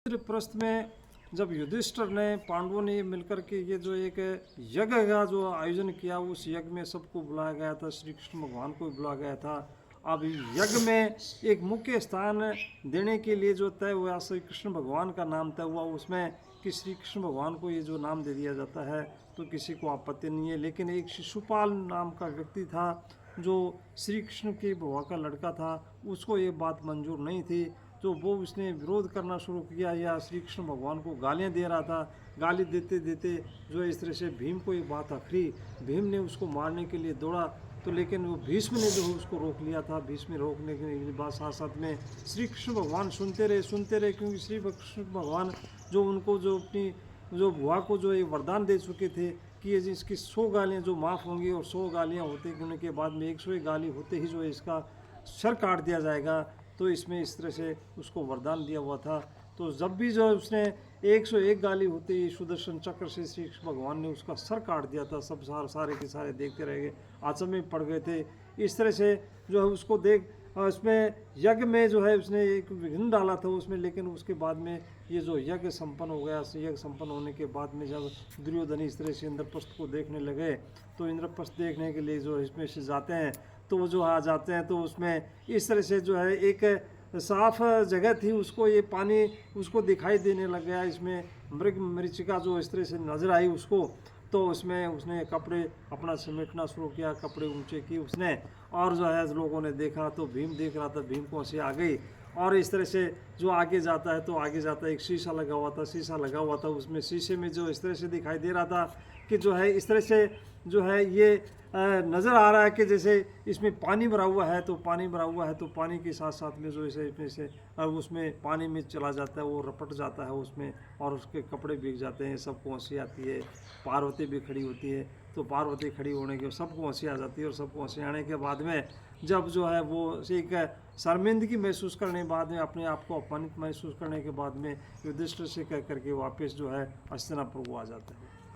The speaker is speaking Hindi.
प्रस्थ में जब युधिष्ठिर ने पांडवों ने मिलकर के ये जो एक यज्ञ का जो आयोजन किया, उस यज्ञ में सबको बुलाया गया था, श्री कृष्ण भगवान को भी बुलाया गया था। अब यज्ञ में एक मुख्य स्थान देने के लिए जो तय हुआ, श्री कृष्ण भगवान का नाम तय हुआ उसमें कि श्री कृष्ण भगवान को ये जो नाम दे दिया जाता है तो किसी को आपत्ति नहीं है। लेकिन एक शिशुपाल नाम का व्यक्ति था जो श्री कृष्ण के बुआ का लड़का था, उसको ये बात मंजूर नहीं थी। तो वो उसने विरोध करना शुरू किया या श्री कृष्ण भगवान को गालियाँ दे रहा था। गाली देते देते जो इस तरह से भीम को ये बात अखरी, भीम ने उसको मारने के लिए दौड़ा, तो लेकिन वो भीष्म ने जो उसको रोक लिया था। भीष्म रोकने के बाद साथ साथ में श्री कृष्ण भगवान सुनते रहे, क्योंकि श्री कृष्ण भगवान जो उनको जो अपनी जो बुआ को जो ये वरदान दे चुके थे कि ये इसकी 100 गालियाँ जो माफ़ होंगी, और 100 गालियाँ होने के बाद में 101 गाली होते ही जो है इसका सर काट दिया जाएगा। तो इसमें इस तरह से उसको वरदान दिया हुआ था। तो जब भी जो उसने 101 गाली होते ही सुदर्शन चक्र से श्री कृष्ण भगवान ने उसका सर काट दिया था। सब सारे के सारे देखते रह गए, आचम में पड़ गए थे। इस तरह से जो है उसको देख उसमें यज्ञ में जो है उसने एक विघ्न डाला था उसमें। लेकिन उसके बाद में ये जो यज्ञ संपन्न हो गया, यज्ञ संपन्न होने के बाद में जब दुर्योधन इस तरह से इंद्रप्रस्थ को देखने लगे, तो इंद्रप्रस्थ देखने के लिए जो इसमें से जाते हैं, तो वो जो आ जाते हैं तो उसमें इस तरह से जो है एक साफ जगह थी, उसको ये पानी उसको दिखाई देने लग गया। इसमें मृचिका जो इस तरह से नज़र आई उसको, तो उसमें उसने कपड़े अपना समेटना शुरू किया, कपड़े ऊंचे किए उसने। और जो है लोगों ने देखा तो भीम देख रहा था, भीम को हंसी आ गई। और इस तरह से जो आगे जाता है तो आगे जाता है, एक शीशा लगा हुआ था, उसमें शीशे में जो इस तरह से दिखाई दे रहा था कि जो है इस तरह से जो है ये नज़र आ रहा है कि जैसे इसमें पानी भरा हुआ है, तो पानी भरा हुआ है तो पानी के साथ साथ में जो इसे इसमें से उसमें पानी में चला जाता है, वो रपट जाता है उसमें, और उसके कपड़े भीग जाते हैं। सबको हंसी आती है। पार्वती भी खड़ी होती है, तो पार्वती खड़ी होने के सबको हंसी आ जाती है। और सबको हंसी आने के बाद में जब जो है वो एक शर्मिंदगी महसूस करने के बाद में, अपने आप को अपमानित महसूस करने के बाद में युधिष्ठिर से कह करके वापस जो है हस्तिनापुर को आ जाता है।